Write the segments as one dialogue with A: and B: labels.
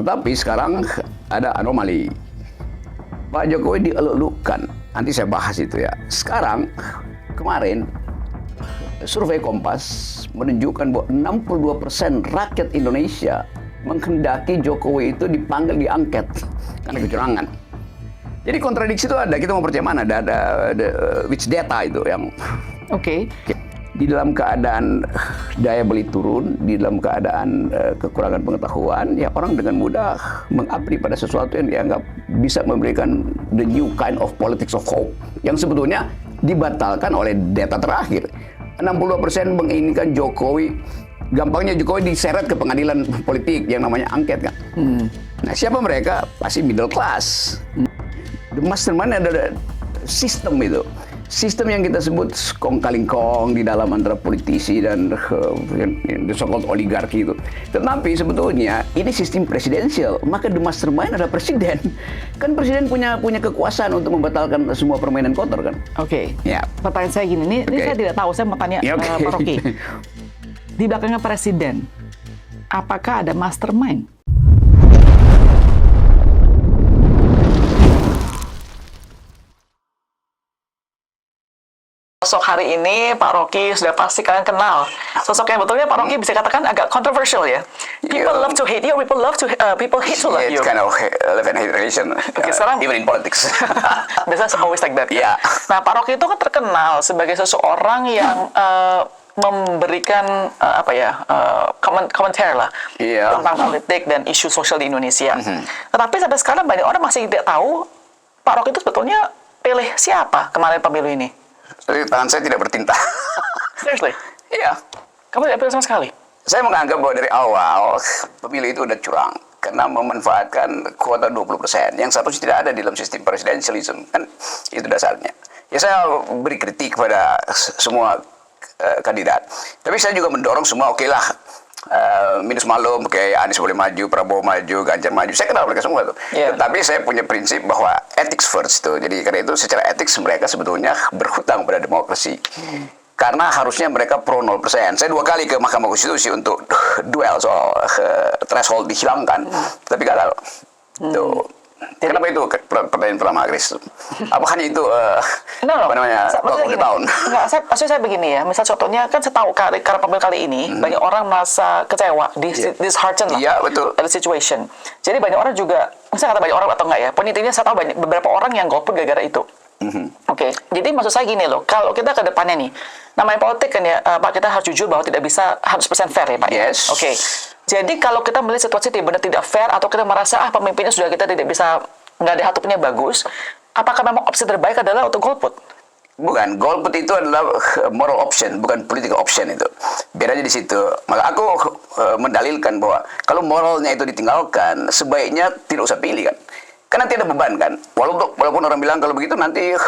A: Tetapi sekarang ada anomali. Pak Jokowi dieluk-elukkan. Nanti saya bahas itu ya. Sekarang, kemarin, survei Kompas menunjukkan bahwa 62% rakyat Indonesia menghendaki Jokowi itu dipanggil, diangket karena kecurangan. Jadi kontradiksi itu ada. Kita mau percaya mana? Ada which data itu yang...
B: Oke.
A: Di dalam keadaan daya beli turun, di dalam keadaan kekurangan pengetahuan, ya orang dengan mudah mengabdi pada sesuatu yang dianggap bisa memberikan the new kind of politics of hope, yang sebetulnya dibatalkan oleh data terakhir. 62% menginginkan Jokowi, gampangnya Jokowi diseret ke pengadilan politik yang namanya angket kan. Nah, siapa mereka? Pasti middle class. The mastermind ada sistem itu. Sistem yang kita sebut kong kaling kong di dalam antara politisi dan the so-called oligarki itu. Tetapi sebetulnya ini sistem presidensial, maka the mastermind adalah presiden. Kan presiden punya kekuasaan untuk membatalkan semua permainan kotor kan.
B: Oke.
A: Ya.
B: Pertanyaan saya gini, ini saya tidak tahu, saya mau tanya
A: Ya,
B: Pak Rocky. Di belakangnya presiden, apakah ada mastermind? Sosok hari ini Pak Rocky sudah pasti kalian kenal. Sosok yang betulnya Pak Rocky bisa katakan agak controversial ya. People love to hate you, people hate to love you.
A: It's kind of love and hate relation.
B: Sekarang
A: even in politics.
B: Biasanya always like that.
A: Yeah.
B: Nah, Pak Rocky itu kan terkenal sebagai seseorang yang memberikan komentar lah tentang politik dan isu sosial di Indonesia. Tetapi sampai sekarang banyak orang masih tidak tahu Pak Rocky itu sebetulnya pilih siapa kemarin pemilu ini.
A: Jadi tangan saya tidak bertinta.
B: Seriously?
A: Iya.
B: Kamu tidak pilih sama sekali?
A: Saya menganggap bahwa dari awal pemilu itu udah curang karena memanfaatkan kuota 20% yang seharusnya tidak ada di dalam sistem presidensialism, kan itu dasarnya. Ya saya beri kritik kepada semua kandidat, tapi saya juga mendorong semua oke lah. Minus malum, kayak Anies boleh maju, Prabowo maju, Ganjar maju. Saya kenal mereka semua tuh. Yeah. Tapi saya punya prinsip bahwa ethics first tuh. Jadi karena itu secara etik mereka sebetulnya berhutang pada demokrasi. Karena harusnya mereka pro 0%. Saya 2 kali ke Mahkamah Konstitusi untuk duel soal threshold dihilangkan, tapi gagal. Tuh. Kenapa itu pertanyaan pertama, Chris? Apa hanya itu apa namanya tahun?
B: Enggak, maksud saya begini ya. Misal contohnya kan saya tahu karena pemilu kali ini banyak orang merasa kecewa, disheartened lah.
A: Iya, betul.
B: Dari situation. Jadi banyak orang juga, misalnya kata banyak orang atau enggak ya. Poin intinya saya tahu beberapa orang yang golput gara-gara itu. Oke. Jadi maksud saya gini loh, kalau kita ke depannya nih, namanya politik kan ya, Pak, kita harus jujur bahwa tidak bisa 100% fair ya, Pak.
A: Yes.
B: Oke. Jadi kalau kita melihat situasi benar tidak fair atau kita merasa pemimpinnya sudah kita tidak bisa, nggak ada hatupnya bagus, apakah memang opsi terbaik adalah untuk golput?
A: Bukan, golput itu adalah moral option, bukan political option itu. Bedanya di situ. Maka aku mendalilkan bahwa kalau moralnya itu ditinggalkan, sebaiknya tidak usah pilih kan. Karena nanti ada beban kan. Walaupun orang bilang kalau begitu nanti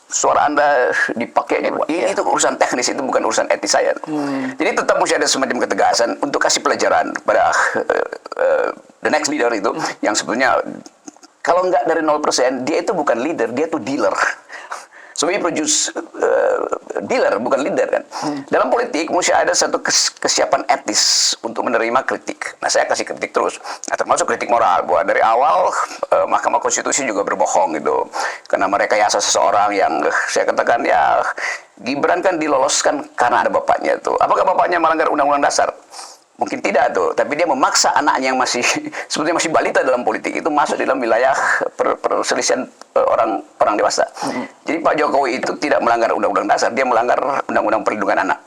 A: suara Anda dipakai, itu urusan teknis, itu bukan urusan etis saya. Jadi tetap mesti ada semacam ketegasan untuk kasih pelajaran pada the next leader itu, yang sebetulnya kalau nggak dari 0%, dia itu bukan leader, dia itu dealer. So we produce dealer, bukan leader kan. Dalam politik mesti ada satu kesiapan etis untuk menerima kritik. Nah, saya kasih kritik terus. Nah, termasuk kritik moral bahwa dari awal Mahkamah Konstitusi juga berbohong gitu. Karena mereka yasa seseorang yang saya katakan ya Gibran kan diloloskan karena ada bapaknya tuh. Apakah bapaknya melanggar Undang-Undang Dasar? Mungkin tidak tuh, tapi dia memaksa anaknya yang masih sebetulnya masih balita dalam politik itu masuk di dalam wilayah perselisihan orang dewasa. Jadi Pak Jokowi itu tidak melanggar Undang-Undang Dasar, dia melanggar Undang-Undang Perlindungan Anak.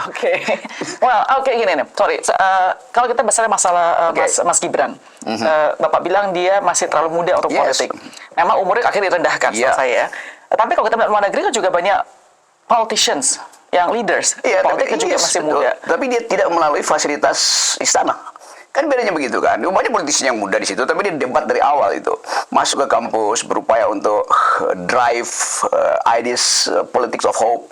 B: Oke. Well, oke gini nih. Sorry. Kalau kita bicara masalah Mas Gibran, Bapak bilang dia masih terlalu muda untuk politik. Memang umurnya akhirnya direndahkan, saya. Tapi kalau kita melihat luar negeri kan juga banyak politicians yang leaders, politik juga masih muda.
A: Tapi dia tidak melalui fasilitas istana. Kan bedanya begitu kan. Banyak politisi yang muda di situ, tapi dia debat dari awal itu. Masuk ke kampus, berupaya untuk drive ideas politics of hope.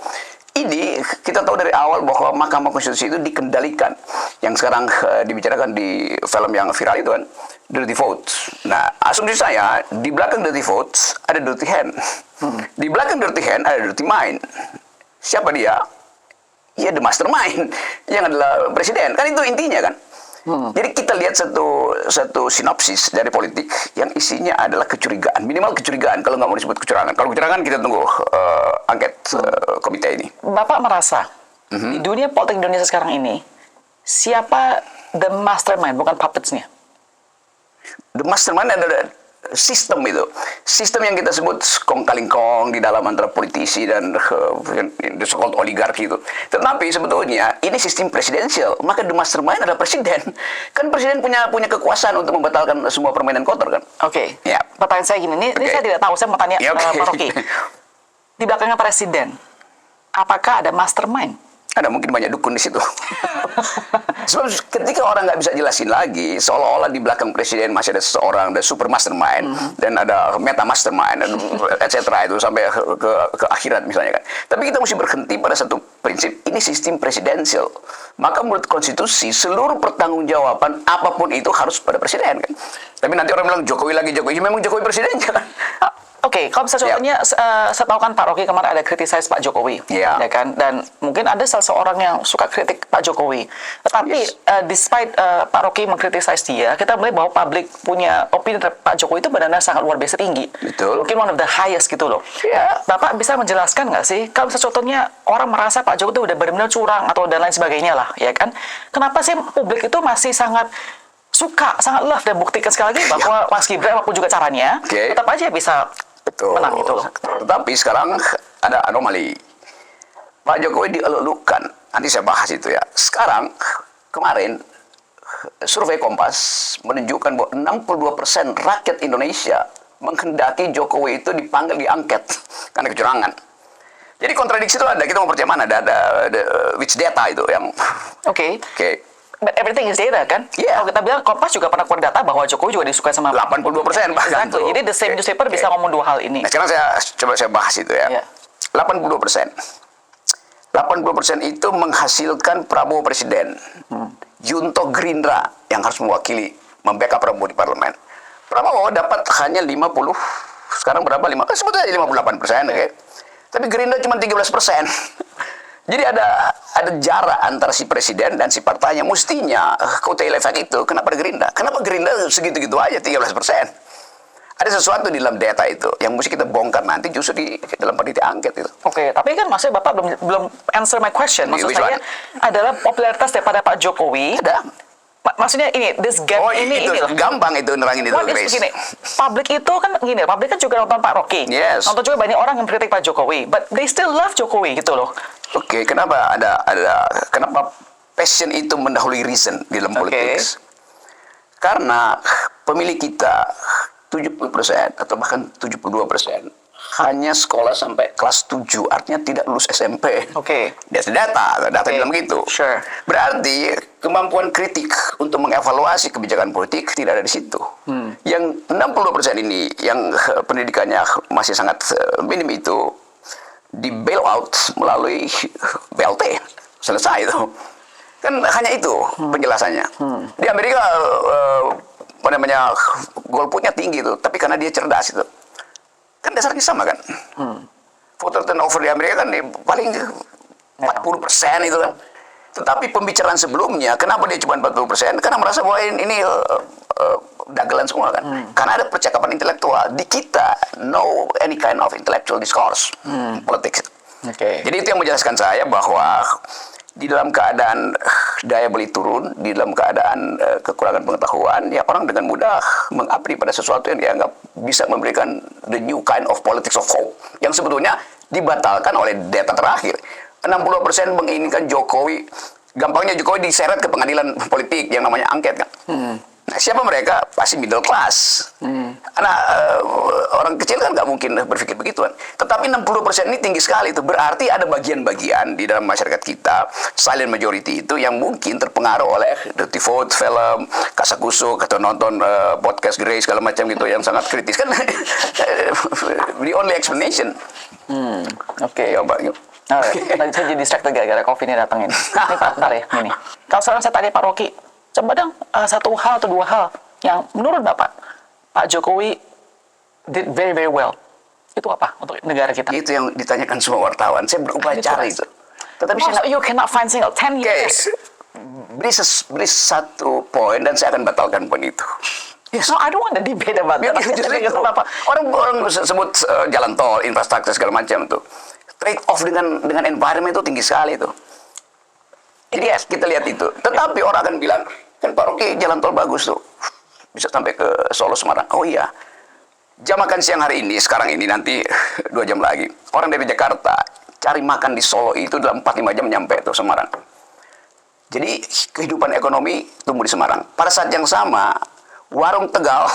A: Ini kita tahu dari awal bahwa Mahkamah Konstitusi itu dikendalikan. Yang sekarang dibicarakan di film yang viral itu kan, dirty votes. Nah, asumsi saya, di belakang dirty votes ada dirty hand. Di belakang dirty hand ada dirty mind. Siapa dia? ya the mastermind yang adalah presiden. Kan itu intinya kan. Jadi kita lihat satu sinopsis dari politik yang isinya adalah kecurigaan, minimal kecurigaan kalau nggak mau disebut kecurangan. Kalau kecurangan kita tunggu angket komite ini.
B: Bapak merasa di dunia politik Indonesia sekarang ini siapa the mastermind, bukan puppets-nya?
A: The mastermind adalah sistem itu. Sistem yang kita sebut kong kaling kong di dalam antara politisi dan the so-called oligarki itu. Tetapi sebetulnya ini sistem presidensial. Maka the mastermind adalah presiden. Kan presiden punya kekuasaan untuk membatalkan semua permainan kotor kan.
B: Oke.
A: Ya.
B: Pertanyaan saya gini, ini saya tidak tahu, saya mau tanya
A: Ya, oke.
B: Pak Rocky. Di belakangnya presiden, apakah ada mastermind?
A: Ada mungkin banyak dukun di situ. Sebab ketika orang nggak bisa jelasin lagi, seolah-olah di belakang presiden masih ada seseorang, ada super mastermind, dan ada meta mastermind, dan etc. itu sampai ke akhirat misalnya kan. Tapi kita mesti berhenti pada satu prinsip, ini sistem presidensial. Maka menurut konstitusi, seluruh pertanggungjawaban apapun itu harus pada presiden kan. Tapi nanti orang bilang Jokowi lagi Jokowi, memang Jokowi presiden kan.
B: Oke, kalau misalnya contohnya, saya tahu kan Pak Rocky kemarin ada criticize Pak Jokowi,
A: Ya.
B: ya kan? Dan mungkin ada seseorang yang suka kritik Pak Jokowi. Tetapi, despite Pak Rocky mengkritisize dia, kita melihat bahwa publik punya opini terhadap Pak Jokowi itu benar-benar sangat luar biasa tinggi.
A: Betul.
B: Mungkin one of the highest gitu loh.
A: Ya.
B: Bapak bisa menjelaskan nggak sih, kalau misalnya contohnya orang merasa Pak Jokowi itu udah benar-benar curang atau dan lain sebagainya lah, ya kan? Kenapa sih publik itu masih sangat suka, sangat love, dan buktikan sekali lagi bahwa Mas Gibran, apapun juga caranya,
A: Oke.
B: tetap aja bisa
A: Betul.
B: menang gitu loh.
A: Tetapi sekarang ada anomali. Pak Jokowi dielulukan. Nanti saya bahas itu ya. Sekarang, kemarin, survei Kompas menunjukkan bahwa 62% rakyat Indonesia menghendaki Jokowi itu dipanggil diangket karena kecurangan. Jadi kontradiksi itu ada. Kita mau percaya mana? Ada which data itu yang...
B: Oke.
A: Oke.
B: But everything is data kan?
A: Iya.
B: Kalau kita bilang Kompas juga pernah keluar data bahwa Jokowi juga disukai sama
A: 82% bahkan
B: Exactly.
A: tuh.
B: Jadi the same
A: Oke.
B: newspaper bisa ngomong dua hal ini.
A: Nah, sekarang saya bahas itu ya.
B: Iya.
A: 80%. 80% itu menghasilkan Prabowo presiden. Junto Gerindra yang harus mewakili, membackup Prabowo di parlemen. Prabowo dapat hanya 50, sekarang berapa? Sebetulnya 58%. Oke. Tapi Gerindra cuma 13%. Jadi ada jarak antara si presiden dan si partainya. Mestinya kotel efek itu kenapa Gerindra? Kenapa Gerindra segitu-gitu aja 13%? Ada sesuatu di dalam data itu yang mesti kita bongkar nanti justru di dalam panitia angket itu.
B: Oke, tapi kan maksudnya Bapak belum answer my question. Maksud
A: Which
B: saya
A: one?
B: adalah popularitas daripada Pak Jokowi.
A: Ada.
B: Maksudnya ini, this gap
A: Oh,
B: ini
A: itu
B: loh.
A: gampang itu nerangin itu,
B: What is
A: Grace.
B: begini, publik itu kan gini, publik kan juga nonton Pak Rocky.
A: Yes.
B: Nonton juga banyak orang yang kritik Pak Jokowi, but they still love Jokowi gitu loh.
A: Oke, kenapa kenapa passion itu mendahului reason di dalam politik? Karena pemilih kita 70% atau bahkan 72% hanya sekolah sampai kelas 7, artinya tidak lulus SMP.
B: Oke.
A: Data bilang begitu.
B: Sure.
A: Berarti kemampuan kritik untuk mengevaluasi kebijakan politik tidak ada di situ. Yang 60% ini yang pendidikannya masih sangat minim itu di bail out melalui BLT. Selesai itu. Kan hanya itu penjelasannya. Di Amerika golputnya tinggi itu, tapi karena dia cerdas itu. Kan dasarnya sama kan. Voter turnover di Amerika kan paling 40% itu kan. Tetapi pembicaraan sebelumnya, kenapa dia cuma 40%? Karena merasa bahwa ini dagelan semua kan. Karena ada percakapan intelektual. Di kita, no any kind of intellectual discourse politics.
B: Oke.
A: Jadi itu yang menjelaskan saya bahwa di dalam keadaan daya beli turun, di dalam keadaan kekurangan pengetahuan, ya orang dengan mudah mengabdi pada sesuatu yang dianggap bisa memberikan the new kind of politics of hope, yang sebetulnya dibatalkan oleh data terakhir. 60% menginginkan Jokowi, gampangnya Jokowi diseret ke pengadilan politik yang namanya angket kan. Nah, siapa mereka? Pasti middle class. Anak orang kecil kan nggak mungkin berpikir begituan. Tetapi 60% ini tinggi sekali. Itu berarti ada bagian-bagian di dalam masyarakat kita, silent majority itu yang mungkin terpengaruh oleh Dirty Vote, film, kasakusuk, atau nonton podcast Grace segala macam gitu yang sangat kritis kan. The only explanation.
B: Oke.
A: Ya, Mbak.
B: Tadi saya jadi distracted gara-gara COVID ini datang ini. Ini Pak, bentar ya, ini. Kalau sekarang saya tanya Pak Rocky, coba dong satu hal atau dua hal yang menurut Bapak, Pak Jokowi did very very well. Itu apa untuk negara kita?
A: Itu yang ditanyakan semua wartawan. Saya berupaya cari itu. Tetapi saya
B: you cannot find single 10 years.
A: beri satu poin dan saya akan batalkan poin itu.
B: Yes. No, I don't want to debate about that.
A: Justru itu. Orang sebut jalan tol, infrastruktur segala macam tuh. Trade off dengan environment itu tinggi sekali itu. Jadi kita lihat itu. Tetapi orang akan bilang, kan Pak Rocky jalan tol bagus tuh. Bisa sampai ke Solo Semarang. Oh iya. Jam makan siang hari ini, sekarang ini, nanti 2 jam lagi. Orang dari Jakarta cari makan di Solo itu dalam 4-5 jam nyampe tuh Semarang. Jadi kehidupan ekonomi tumbuh di Semarang. Pada saat yang sama, warung Tegal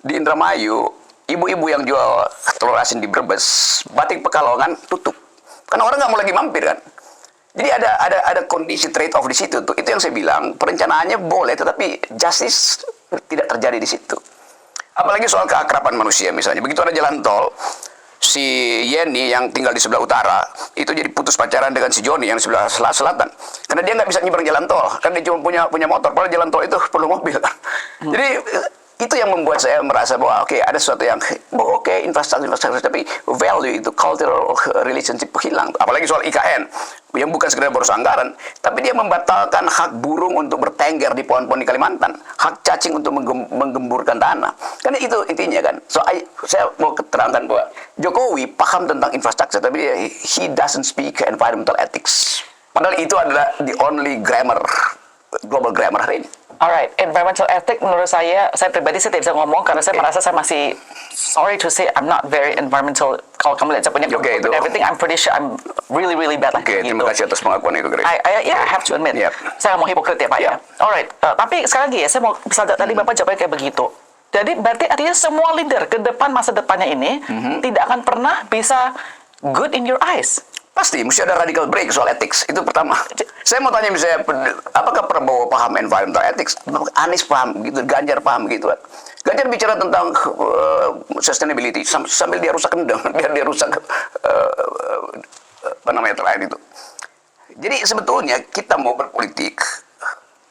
A: di Indramayu, ibu-ibu yang jual telur asin di Brebes, batik Pekalongan tutup. Karena orang nggak mau lagi mampir kan. Jadi ada kondisi trade off di situ tuh. Itu yang saya bilang, perencanaannya boleh, tetapi justice tidak terjadi di situ. Apalagi soal keakraban manusia misalnya. Begitu ada jalan tol, si Yeni yang tinggal di sebelah utara itu jadi putus pacaran dengan si Joni yang di sebelah selatan karena dia nggak bisa nyebrang jalan tol kan dia cuma punya motor, padahal jalan tol itu perlu mobil. Jadi itu yang membuat saya merasa bahwa oke, ada sesuatu yang infrastruktur tapi value itu cultural relationship hilang. Apalagi soal IKN yang bukan sekedar boros anggaran, tapi dia membatalkan hak burung untuk bertengger di pohon-pohon di Kalimantan, hak cacing untuk menggemburkan tanah. Karena itu intinya kan. Saya mau keterangkan bahwa Jokowi paham tentang infrastruktur, tapi he doesn't speak environmental ethics. Padahal itu adalah the only global grammar hari ini.
B: Alright, environmental ethics menurut saya pribadi saya tidak bisa ngomong karena saya merasa saya masih, sorry to say, I'm not very environmental. Kalau kamu lihat saya punya everything, I'm pretty sure I'm really bad lah.
A: Oke, terima kasih atas pengakuan itu, Greg.
B: I have to admit.
A: Yep.
B: Saya nggak mau hipokrit ya, Pak ya. Alright, tapi sekali lagi ya, saya mau misalnya tadi Bapak jawabnya kayak begitu. Jadi berarti artinya semua leader ke depan masa depannya ini tidak akan pernah bisa good in your eyes.
A: Pasti, mesti ada radical break soal ethics. Itu pertama. Saya mau tanya misalnya, apakah Prabowo paham environmental ethics? Anies paham gitu, Ganjar paham gitu. Ganjar bicara tentang sustainability sambil dia rusak kendang, biar dia rusak apa namanya terakhir itu. Jadi sebetulnya kita mau berpolitik,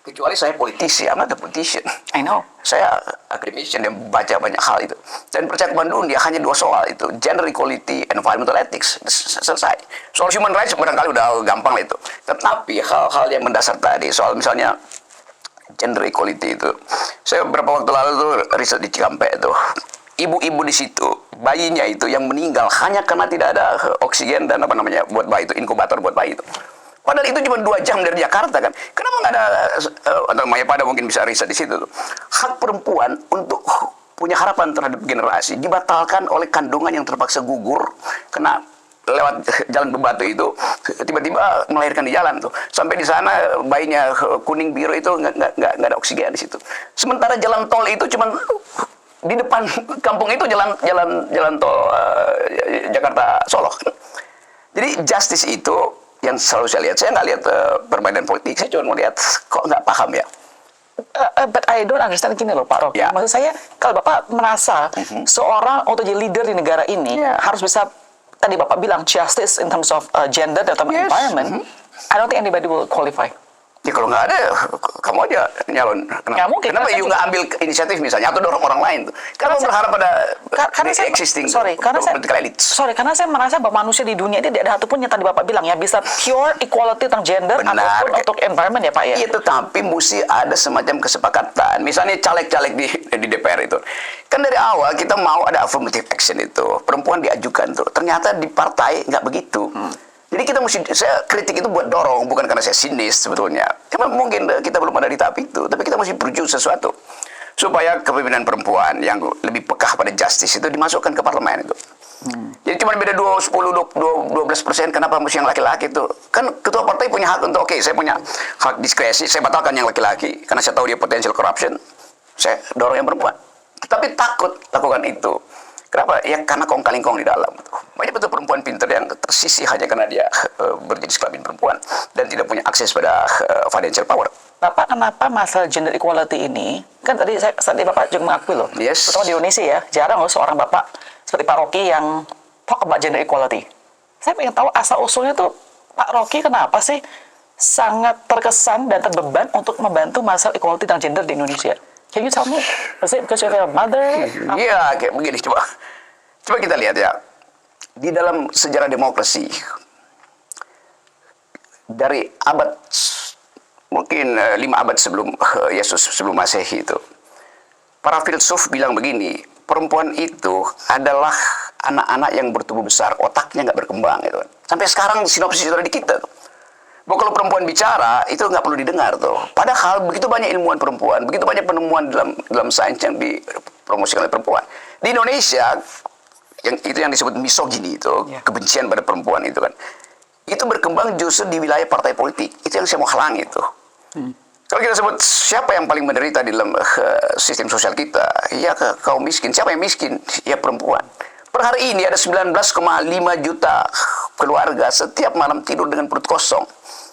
A: kecuali saya politisi, I'm not a politician.
B: I know.
A: Saya akademisi yang baca banyak hal itu. Dan percakapan dunia hanya 2 soal itu. Gender equality, environmental ethics. Selesai. Soal human rights barangkali udah gampang lah itu. Tetapi hal-hal yang mendasar tadi, soal misalnya gender equality itu. Saya beberapa waktu lalu tuh riset di Cikampek itu. Ibu-ibu di situ, bayinya itu yang meninggal hanya karena tidak ada oksigen dan apa namanya buat bayi itu, inkubator buat bayi itu. Padahal itu cuma 2 jam dari Jakarta kan. Kenapa nggak ada, atau Maya Pada mungkin bisa riset di situ tuh. Hak perempuan untuk punya harapan terhadap generasi dibatalkan oleh kandungan yang terpaksa gugur kena lewat jalan bebatu itu, tiba-tiba melahirkan di jalan tuh. Sampai di sana bayinya kuning biru itu nggak ada oksigen di situ. Sementara jalan tol itu cuma di depan kampung itu jalan tol Jakarta Solo. Jadi justice itu yang selalu saya lihat, saya nggak lihat perbedaan politik, saya cuma mau lihat kok nggak paham ya.
B: But I don't understand gini loh Pak Rocky.
A: Yeah.
B: Maksud saya kalau Bapak merasa seorang untuk jadi leader di negara ini harus bisa, tadi Bapak bilang justice in terms of gender dan environment, I don't think anybody will qualify.
A: Ya kalau nggak ada, kamu aja nyalon.
B: Nggak mungkin.
A: Kenapa you nggak ambil inisiatif misalnya atau dorong orang lain tuh? Karena berharap pada existing political elites.
B: Karena saya merasa bahwa manusia di dunia ini tidak ada satupun yang tadi Bapak bilang ya bisa pure equality tentang gender ataupun untuk environment ya Pak ya.
A: Iya, tetapi mesti ada semacam kesepakatan. Misalnya caleg-caleg di DPR itu. Kan dari awal kita mau ada affirmative action itu. Perempuan diajukan tuh. Ternyata di partai nggak begitu. Jadi kita saya kritik itu buat dorong, bukan karena saya sinis sebetulnya. Karena mungkin kita belum ada di tahap itu, tapi kita mesti berjuang sesuatu. Supaya kepemimpinan perempuan yang lebih peka pada justice itu dimasukkan ke parlemen itu. Jadi cuma beda 12%, kenapa mesti yang laki-laki itu? Kan ketua partai punya hak untuk, saya punya hak diskresi, saya batalkan yang laki-laki, karena saya tahu dia potential corruption, saya dorong yang perempuan. Tapi takut lakukan itu. Kenapa? Ya karena kong-kalingkong di dalam. Banyak betul perempuan pintar yang tersisih hanya karena dia berjenis kelamin perempuan dan tidak punya akses pada financial power.
B: Bapak kenapa masalah gender equality ini, kan tadi Bapak juga mengakui loh, terutama di Indonesia ya, jarang loh seorang Bapak seperti Pak Rocky yang talk about gender equality. Saya ingin tahu asal-usulnya tuh Pak Rocky kenapa sih sangat terkesan dan terbeban untuk membantu masalah equality dan gender di Indonesia? Can you tell me? Was it because you're a mother?
A: Iya, kayak begini. Coba kita lihat ya. Di dalam sejarah demokrasi, dari abad mungkin 5 abad sebelum Yesus, sebelum Masehi itu, para filsuf bilang begini, perempuan itu adalah anak-anak yang bertumbuh besar, otaknya nggak berkembang gitu. Sampai sekarang sinopsis itu ada di kita tuh. Bahwa kalau perempuan bicara itu nggak perlu didengar tuh. Padahal begitu banyak ilmuwan perempuan, begitu banyak penemuan dalam sains yang dipromosikan oleh perempuan. Di Indonesia yang disebut misogini itu, kebencian pada perempuan itu kan, itu berkembang justru di wilayah partai politik. Itu yang saya mau halangi itu. Kalau kita sebut siapa yang paling menderita di dalam sistem sosial kita, ya kaum miskin. Siapa yang miskin? Ya perempuan. Per hari ini ada 19,5 juta keluarga setiap malam tidur dengan perut kosong.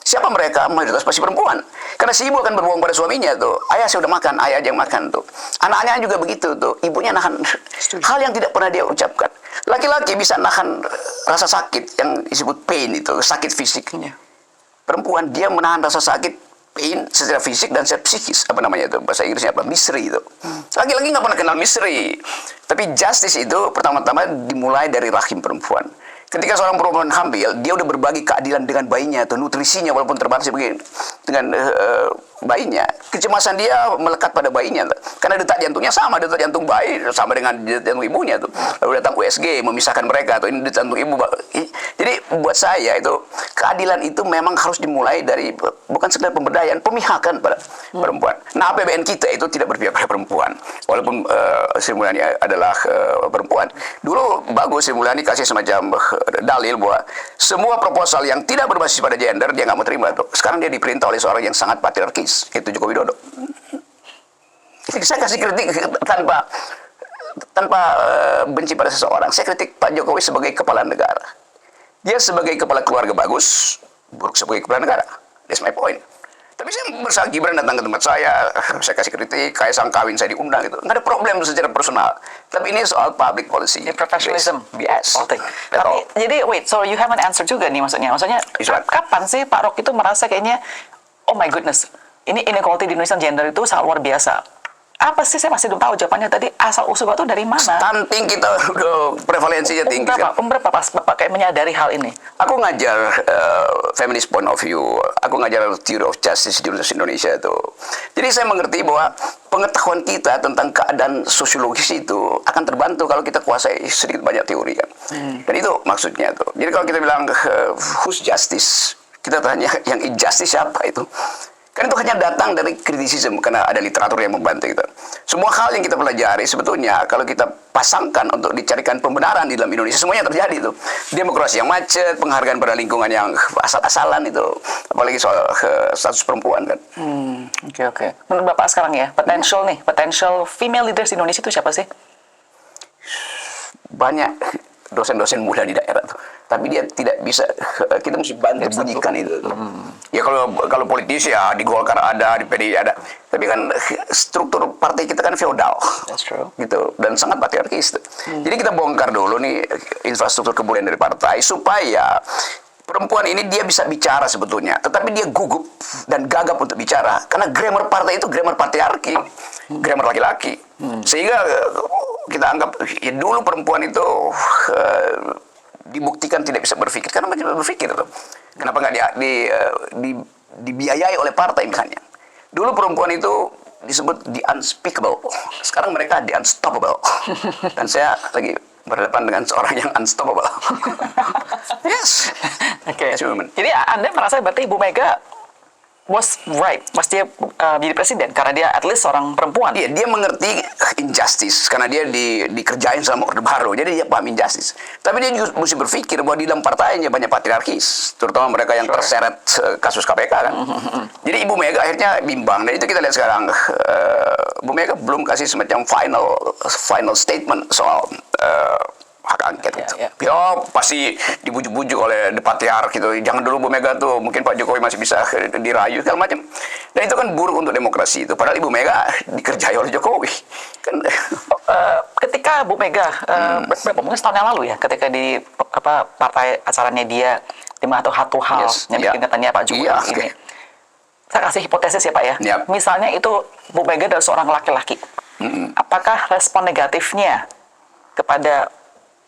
A: Siapa mereka? Mayoritas pasti perempuan. Karena si ibu akan berbohong pada suaminya tuh. Ayah saya udah makan, ayah aja yang makan tuh. Anaknya juga begitu tuh. Ibunya nahan hal yang tidak pernah dia ucapkan. Laki-laki bisa nahan rasa sakit yang disebut pain itu, sakit fisiknya. Perempuan dia menahan rasa sakit pain secara fisik dan secara psikis. Apa namanya itu? Bahasa Inggrisnya apa? Misery itu. Laki-laki nggak pernah kenal misery. Tapi justice itu pertama-tama dimulai dari rahim perempuan. Ketika seorang perempuan hamil, dia udah berbagi keadilan dengan bayinya atau nutrisinya walaupun terbatas begini dengan bayinya. Kecemasan dia melekat pada bayinya karena detak jantungnya sama, detak jantung bayi sama dengan detak jantung ibunya tuh. Lalu datang USG memisahkan mereka atau ini detak jantung ibu. Jadi buat saya itu keadilan itu memang harus dimulai dari bukan sekedar pemberdayaan, pemihakan pada perempuan. Nah, APBN kita itu tidak berpihak pada perempuan walaupun Sri Mulyani adalah perempuan. Dulu bagus Sri Mulyani kasih semacam dalil bahwa semua proposal yang tidak berbasis pada gender dia nggak mau terima tuh. Sekarang dia diperintah oleh seorang yang sangat patriarkis, yaitu Joko Widodo. Saya kasih kritik tanpa benci pada seseorang. Saya kritik Pak Jokowi sebagai kepala negara. Dia sebagai kepala keluarga bagus, buruk sebagai kepala negara. That's my point. Tapi saya bersama Gibran datang ke tempat saya kasih kritik, Kaisang kawin saya diundang gitu. Nggak ada problem secara personal. Tapi ini soal public policy.
B: Professionalism.
A: Yes.
B: Tapi, jadi wait, so you haven't answer juga nih maksudnya. Maksudnya, kapan sih Pak Rock itu merasa kayaknya, oh my goodness, ini inequality di Indonesia gender itu sangat luar biasa. Apa sih, saya masih belum tahu jawabannya tadi, asal usul itu dari mana?
A: Stunting kita udah prevalensinya tinggi.
B: Berapa pas Bapak kayak menyadari hal ini?
A: Aku ngajar feminist point of view, aku ngajar theory of justice di Universitas Indonesia itu. Jadi saya mengerti bahwa pengetahuan kita tentang keadaan sosiologis itu akan terbantu kalau kita kuasai sedikit banyak teori kan. Dan itu maksudnya tuh. Jadi kalau kita bilang who's justice, kita tanya yang injustice siapa itu. Kan itu hanya datang dari kritisisme karena ada literatur yang membantu kita. Semua hal yang kita pelajari sebetulnya kalau kita pasangkan untuk dicarikan pembenaran di dalam Indonesia semuanya terjadi itu. Demokrasi yang macet, penghargaan pada lingkungan yang asal-asalan itu, apalagi soal status perempuan kan.
B: Oke. Menurut Bapak sekarang ya, potential female leaders di Indonesia itu siapa sih?
A: Banyak dosen-dosen muda di daerah tuh. Tapi dia tidak bisa, kita mesti bantu bunyikan itu. Ya kalau politisi ya di Golkar ada, di PDI ada. Tapi kan struktur partai kita kan feodal.
B: That's true.
A: Gitu, dan sangat patriarkis. Jadi kita bongkar dulu nih infrastruktur kebudayaan dari partai supaya perempuan ini dia bisa bicara sebetulnya, tetapi dia gugup dan gagap untuk bicara karena grammar partai itu grammar patriarki, grammar laki-laki. Sehingga kita anggap ya dulu perempuan itu dibuktikan tidak bisa berpikir karena mereka berpikir tuh. Kenapa nggak dibiayai oleh partai misalnya? Dulu perempuan itu disebut the unspeakable, sekarang mereka the unstoppable. Dan saya lagi berhadapan dengan seorang yang unstoppable. Yes.
B: Oke. Jadi Anda merasa berarti Ibu Mega was right, pas dia jadi presiden karena dia at least seorang perempuan.
A: Iya, dia mengerti injustice karena dia dikerjain sama Orde Baru, jadi dia paham injustice. Tapi dia juga mesti berpikir bahwa di dalam partainya banyak patriarkis, terutama mereka yang terseret kasus KPK kan. Jadi Ibu Mega akhirnya bimbang, dan itu kita lihat sekarang. Ibu Mega belum kasih semacam final statement soal hak angket itu. Ya pasti dibujuk-bujuk oleh The Patriarch gitu. Jangan dulu Bu Mega tuh, mungkin Pak Jokowi masih bisa dirayu segala macam. Dan itu kan buruk untuk demokrasi itu. Padahal Ibu Mega dikerjai oleh Jokowi. Kan
B: ketika Bu Mega mungkin setahun yang lalu ya, ketika di partai acaranya dia di mana satu hal yang bikin katanya Pak Jokowi ini. Saya kasih hipotesis ya Pak ya. Misalnya itu Bu Mega adalah seorang laki-laki. Apakah respon negatifnya kepada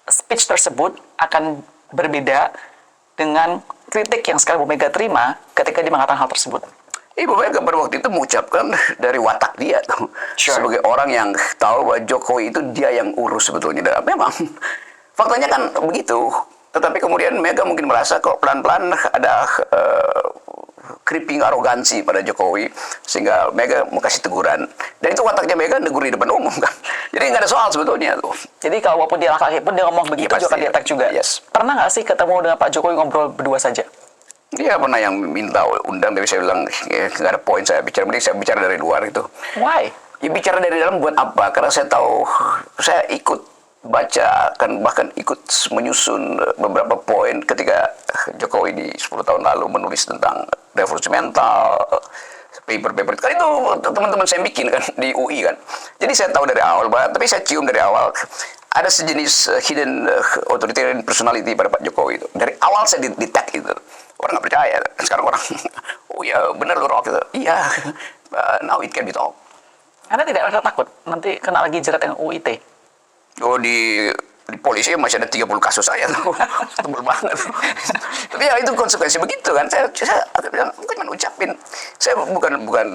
B: speech tersebut akan berbeda dengan kritik yang sekarang Bu Mega terima ketika dia mengatakan hal tersebut?
A: Ibu Mega pada waktu itu mengucapkan dari watak dia tuh, sebagai orang yang tahu bahwa Jokowi itu dia yang urus sebetulnya. Dan memang faktanya kan begitu. Tetapi kemudian Mega mungkin merasa kok pelan-pelan ada creeping arogansi pada Jokowi, sehingga Mega mau kasih teguran. Dan itu wataknya Mega negur di depan umum kan. Jadi nggak ada soal sebetulnya tuh.
B: Jadi kalau walaupun dia laki-laki pun dia ngomong begitu
A: Iya,
B: juga akan
A: pasti.
B: di-attack juga.
A: Yes.
B: Pernah nggak sih ketemu dengan Pak Jokowi ngobrol berdua saja?
A: Dia pernah yang minta undang, tapi saya bilang nggak ada poin saya bicara. Mending saya bicara dari luar itu.
B: Why?
A: Ya bicara dari dalam buat apa? Karena saya tahu, saya ikut baca, bahkan ikut menyusun beberapa poin ketika Jokowi di 10 tahun lalu menulis tentang revolusi mental, paper-paper. Kan itu teman-teman saya bikin kan di UI kan. Jadi saya tahu dari awal, tapi saya cium dari awal ada sejenis hidden authoritarian personality pada Pak Jokowi itu. Dari awal saya detect itu. Orang nggak percaya. Sekarang orang, oh ya benar loh Rock itu. Iya, now it can be talk.
B: Anda tidak rasa takut nanti kena lagi jerat yang UIT?
A: Oh di polisi masih ada 30 kasus saya tuh. Tebel banget. Tapi ya itu konsekuensi begitu kan. Saya bilang, bukan cuma ucapin. Saya bukan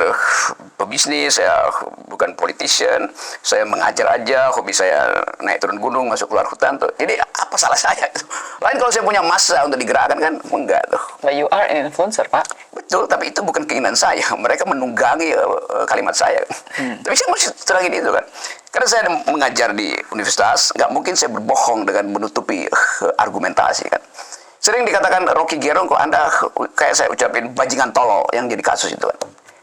A: pebisnis, saya bukan politician. Saya mengajar aja, hobi saya naik turun gunung, masuk keluar hutan tuh. Jadi apa salah saya itu? Lain kalau saya punya massa untuk digerakkan kan, enggak tuh.
B: But you are an influencer, Pak.
A: Betul, tapi itu bukan keinginan saya. Mereka menunggangi kalimat saya. Tapi saya masih terangin itu kan. Karena saya mengajar di universitas, nggak mungkin saya berbohong dengan menutupi argumentasi kan. Sering dikatakan Rocky Gerung, kok Anda kayak saya ucapin bajingan tolol yang jadi kasus itu kan.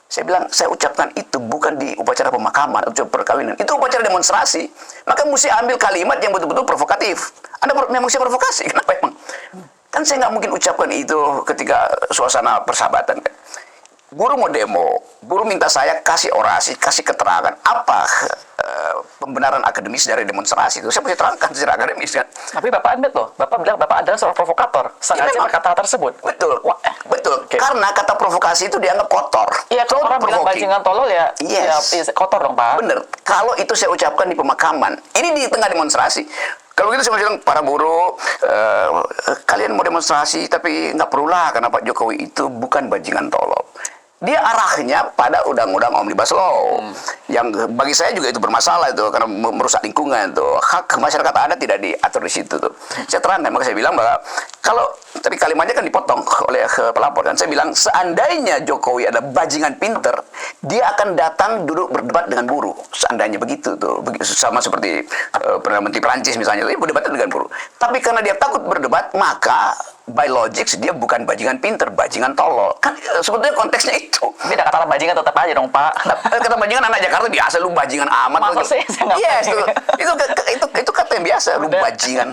A: Saya bilang, saya ucapkan itu bukan di upacara pemakaman, ucapan perkawinan. Itu upacara demonstrasi. Maka mesti ambil kalimat yang betul-betul provokatif. Anda memang saya provokasi, kenapa emang? Kan saya nggak mungkin ucapkan itu ketika suasana persahabatan kan. Guru mau demo, guru minta saya kasih orasi, kasih keterangan apa pembenaran akademis dari demonstrasi itu. Saya mesti terangkan secara akademis kan.
B: Tapi Bapak admit loh, Bapak bilang Bapak adalah seorang provokator. Sengaja
A: memang.
B: berkata hal tersebut.
A: Betul,
B: Wah,
A: betul.
B: Oke.
A: Karena kata provokasi itu dianggap kotor.
B: Iya, kalau orang bilang bajingan tolol ya,
A: Yes.
B: ya kotor dong, Pak.
A: Bener. Kalau itu saya ucapkan di pemakaman, ini di tengah demonstrasi. Kalau gitu saya bilang, para buruh, kalian mau demonstrasi, tapi nggak perlulah, karena Pak Jokowi itu bukan bajingan tolol. Dia arahnya pada undang-undang Omnibus Law, yang bagi saya juga itu bermasalah itu, karena merusak lingkungan tuh. Hak masyarakat adat tidak diatur di situ tuh. Saya terangkan, maka saya bilang bahwa kalau, tapi kalimatnya kan dipotong oleh pelapor kan. Saya bilang, seandainya Jokowi ada bajingan pinter, dia akan datang duduk berdebat dengan buruh. Seandainya begitu tuh, sama seperti Perdana Menteri Prancis misalnya, dia berdebat dengan buruh. Tapi karena dia takut berdebat, maka by logics dia bukan bajingan pinter, bajingan tolol. Kan sebetulnya konteksnya itu.
B: Beda kata bajingan tetap aja dong, Pak.
A: Kata bajingan anak Jakarta biasa, lu bajingan amat.
B: Masa sih? Saya nggak
A: Yes,
B: percaya.
A: itu kata yang biasa, lu bajingan.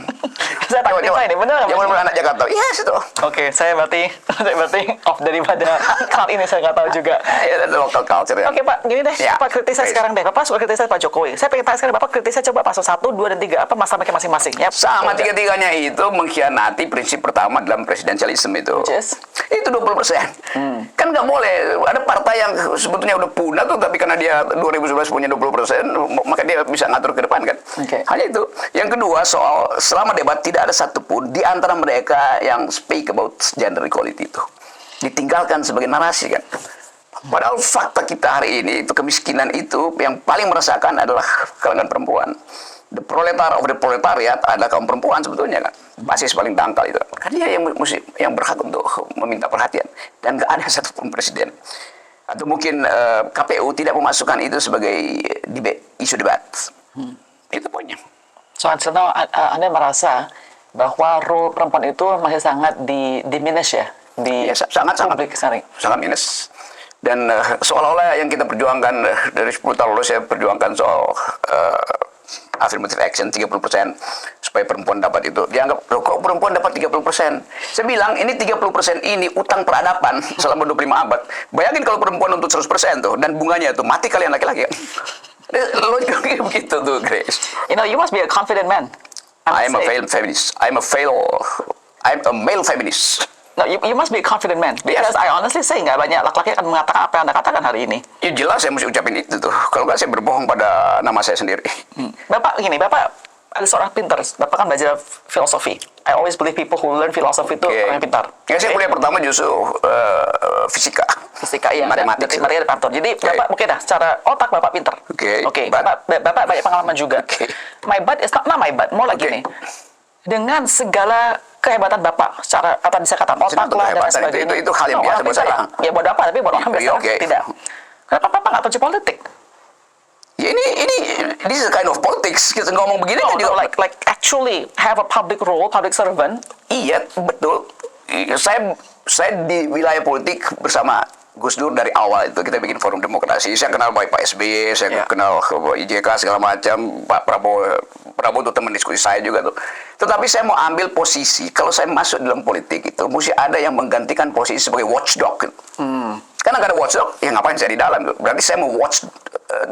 B: Saya takut ini, bener nggak?
A: Yang benar anak Jakarta. Yes, itu.
B: Oke, saya berarti off daripada hal ini, saya nggak tahu juga.
A: Ya, itu local culture ya.
B: Oke Pak, gini deh,
A: Ya,
B: Bapak kritis saya
A: please.
B: sekarang deh. Bapak suka kritis Pak Jokowi. Saya pengen tanya sekarang, Bapak kritis coba pasal 1, 2, dan 3. Apa masalah mereka masing-masing? Ya,
A: Sama tiga-tiganya itu mengkhianati prinsip pertama dalam presidensialisme itu.
B: Yes.
A: Itu 20%. Kan nggak boleh. Ada partai yang sebetulnya udah punah tuh, tapi karena dia 2011 punya 20%, maka dia bisa ngatur ke depan kan.
B: Oke.
A: Hanya itu. Yang kedua, soal selama debat tidak ada satupun di antara mereka yang speak about gender equality itu. Ditinggalkan sebagai narasi kan. Padahal fakta kita hari ini itu kemiskinan itu yang paling merasakan adalah kalangan perempuan. The proletariat of the proletariat adalah kaum perempuan sebetulnya kan. Basis paling dangkal itu. Kan dia yang berhak untuk meminta perhatian. Dan nggak ada satupun presiden. Atau mungkin KPU tidak memasukkan itu sebagai isu debat. Itu poinnya.
B: Soal Anda merasa bahwa role perempuan itu masih sangat diminish ya di
A: Ya, sangat
B: publik sehari.
A: sangat minus. Dan seolah-olah yang kita perjuangkan dari 10 tahun lalu, saya perjuangkan soal affirmative action 30% supaya perempuan dapat itu. Dianggap, loh kok perempuan dapat 30%? Saya bilang, ini 30% ini utang peradaban selama 25 abad. Bayangin kalau perempuan untuk 100% tuh, dan bunganya itu, mati kalian laki-laki. Logiknya begitu tuh, Grace.
B: You know, you must be a confident man.
A: I'm a failed feminist. I'm a male feminist.
B: No, you must be a confident man.
A: Yes.
B: Because I honestly say nggak banyak laki-laki akan mengatakan apa yang Anda katakan hari ini.
A: Ya jelas saya mesti ucapin itu tuh. Kalau nggak saya berbohong pada nama saya sendiri.
B: Bapak gini, Bapak ada seorang pintar. Bapak kan belajar filosofi. I always believe people who learn philosophy itu orang yang pintar.
A: Ya, saya kuliah pertama justru fisika.
B: Fisika ya,
A: matematik.
B: Matematika Pantur. Jadi Bapak oke dah, secara otak Bapak pintar.
A: Oke.
B: Bapak banyak pengalaman juga. My bad is not my bad, more like gini. Dengan segala kehebatan Bapak, secara apa bisa kata otak lah dan sebagainya.
A: Itu hal yang biasa buat saya.
B: Ya buat apa? Tapi buat orang biasa tidak. Kenapa Bapak nggak tahu politik?
A: Ya ini this is kind of politics. Kita ngomong begini kan juga
B: like actually have a public role, public servant.
A: Iya, betul. Saya di wilayah politik bersama Gus Dur dari awal itu kita bikin forum demokrasi. Saya kenal baik Pak SBY, saya kenal IJK segala macam, Pak Prabowo itu teman diskusi saya juga tuh. Tetapi saya mau ambil posisi kalau saya masuk dalam politik itu mesti ada yang menggantikan posisi sebagai watchdog. Karena nggak ada watchdog, ya ngapain saya di dalam? Berarti saya mau watch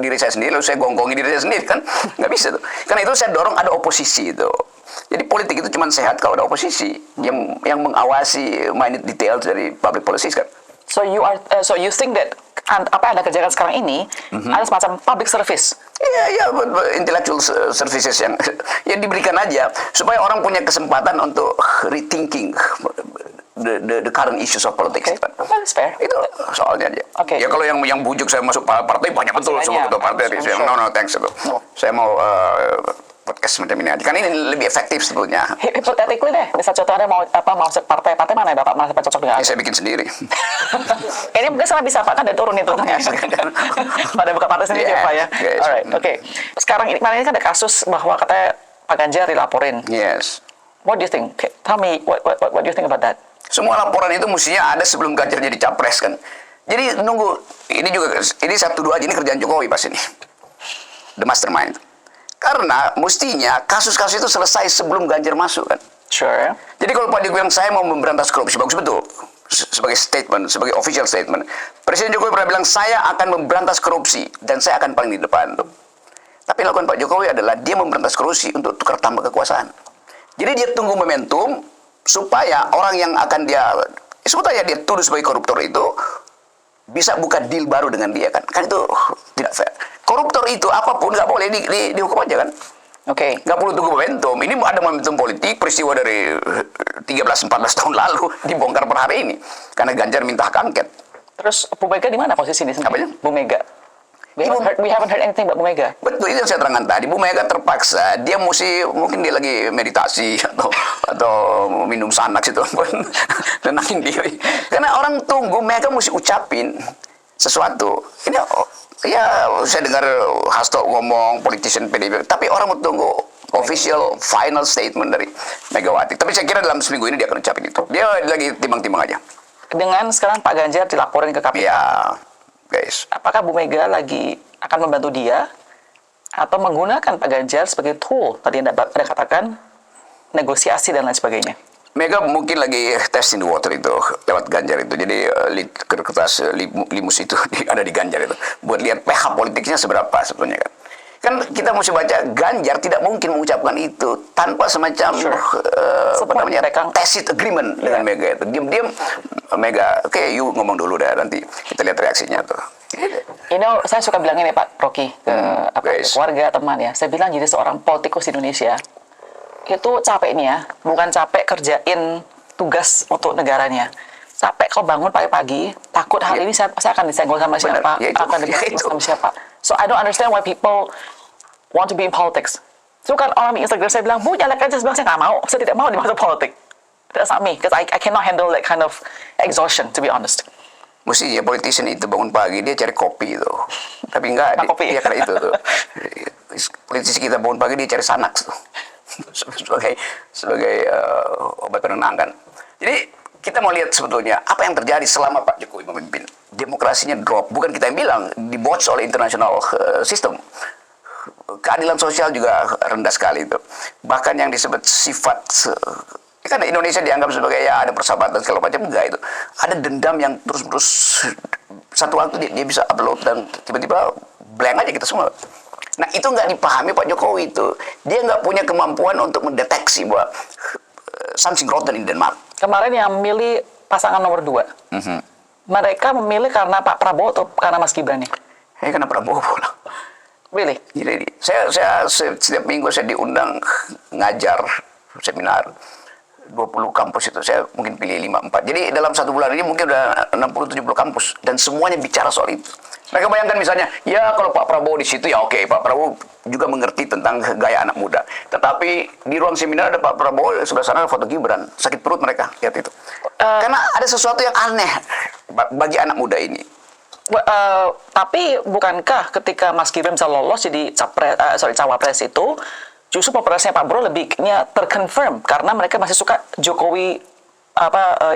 A: diri saya sendiri, lalu saya gonggongin diri saya sendiri kan? Nggak bisa tuh. Karena itu saya dorong ada oposisi itu. Jadi politik itu cuma sehat kalau ada oposisi yang mengawasi minute details dari public policies kan.
B: So you think that apa yang Anda kerjakan sekarang ini ada semacam public service?
A: Iya, intellectual services yang diberikan aja supaya orang punya kesempatan untuk rethinking the current issues of politics.
B: Okay. That's fair.
A: Itu soalnya aja.
B: Okay.
A: Ya kalau yang bujuk saya masuk partai banyak betul semua ketua partai. Saya no thanks itu. Saya mau podcast macam ini aja. Kan ini lebih efektif sebetulnya.
B: Hypothetically deh, bisa contoh Anda mau masuk partai mana ya Bapak merasa cocok dengan?
A: Saya bikin sendiri.
B: Ini mungkin salah bisa Pak kan udah turun itu. Pada buka partai sendiri ya Pak ya.
A: Yes.
B: Alright, oke. Sekarang ini kan ada kasus bahwa katanya Pak Ganjar dilaporin.
A: Yes.
B: What do you think? Okay, tell me what do you think about that?
A: Semua laporan itu mestinya ada sebelum Ganjar jadi capres kan. Jadi nunggu ini 1-2 aja ini kerjaan Jokowi pas ini. The mastermind. Karena mestinya kasus-kasus itu selesai sebelum Ganjar masuk kan.
B: Sure.
A: Jadi kalau Pak Jokowi bilang saya mau memberantas korupsi, bagus betul. Sebagai statement, sebagai official statement. Presiden Jokowi pernah bilang saya akan memberantas korupsi dan saya akan paling di depan tuh. Tapi yang lakukan Pak Jokowi adalah dia memberantas korupsi untuk tukar tambah kekuasaan. Jadi dia tunggu momentum supaya orang yang akan dia sebut aja dia tuduh sebagai koruptor itu bisa buka deal baru dengan dia kan. Kan itu tidak fair. Koruptor itu apapun nggak boleh dihukum aja kan.
B: Oke.
A: Nggak perlu tunggu momentum. Ini ada momentum politik, peristiwa dari 13-14 tahun lalu dibongkar per hari ini. Karena Ganjar minta hak angket.
B: Terus Bu Mega di mana posisi ini
A: Apanya?
B: Bu Mega. We haven't heard anything about Bu Mega.
A: Betul, itu yang saya terangkan tadi. Bu Mega terpaksa, dia mungkin dia lagi meditasi atau minum Xanax itu, tenangin diri. Karena orang tunggu, Mega mesti ucapin sesuatu. Ini ya saya dengar Hasto ngomong politician PDIP, tapi orang mau tunggu official final statement dari Megawati. Tapi saya kira dalam seminggu ini dia akan ucapin itu. Dia lagi timbang-timbang aja.
B: Dengan sekarang Pak Ganjar dilaporin ke KPK.
A: Ya, guys.
B: Apakah Bu Mega lagi akan membantu dia atau menggunakan Pak Ganjar sebagai tool tadi Anda katakan negosiasi dan lain sebagainya?
A: Mega mungkin lagi testing the water itu lewat Ganjar itu. Jadi kertas limus itu ada di Ganjar itu. Buat lihat pH politiknya seberapa sebetulnya kan. Kan kita mesti baca Ganjar tidak mungkin mengucapkan itu tanpa semacam tacit agreement dengan Mega itu. Diam-diam Mega, oke, you ngomong dulu dah, nanti kita lihat reaksinya tuh.
B: Saya suka bilang ini Pak Rocky ke keluarga teman ya. Saya bilang jadi seorang politikus di Indonesia itu capek nih ya, bukan capek kerjain tugas untuk negaranya. Capek kau bangun pagi-pagi, takut hari ini saya akan disenggol sama siapa, akan disenggol sama siapa. So I don't understand why people want to be in politics. So kan orang di Instagram saya bilang, Bu, nyalek aja, saya nggak mau, saya tidak mau dimasuk politik. That's not me, because I cannot handle that kind of exhaustion, to be honest.
A: Mestinya politician itu bangun pagi, dia cari kopi itu. Tapi enggak, dia karena itu tuh. Politisi kita bangun pagi, dia cari Xanax tuh. sebagai obat penenangkan. Jadi kita mau lihat sebetulnya apa yang terjadi selama Pak Jokowi memimpin. Demokrasinya drop, bukan kita yang bilang, dibotch oleh international system. Keadilan sosial juga rendah sekali itu. Bahkan yang disebut sifat kan Indonesia dianggap sebagai ya ada persahabatan segala macam, enggak itu. Ada dendam yang terus-menerus satu waktu dia bisa upload dan tiba-tiba blank aja kita semua. Nah itu nggak dipahami Pak Jokowi itu. Dia nggak punya kemampuan untuk mendeteksi bahwa something rotten in Denmark.
B: Kemarin yang milih pasangan nomor 2. Mereka memilih karena Pak Prabowo atau karena Mas Gibran nih?
A: Karena Prabowo lah.
B: Really?
A: Jadi saya setiap minggu saya diundang ngajar seminar 20 kampus itu. Saya mungkin pilih 5-4. Jadi dalam 1 bulan ini mungkin udah 60-70 kampus dan semuanya bicara soal itu. Mereka bayangkan misalnya, ya kalau Pak Prabowo di situ ya oke, Pak Prabowo juga mengerti tentang gaya anak muda. Tetapi di ruang seminar ada Pak Prabowo, sebelah sana ada foto Gibran. Sakit perut mereka lihat itu. Karena ada sesuatu yang aneh bagi anak muda ini.
B: Tapi bukankah ketika Mas Gibran bisa lolos jadi cawapres itu justru popularitasnya Pak Prabowo lebihnya terconfirm karena mereka masih suka Jokowi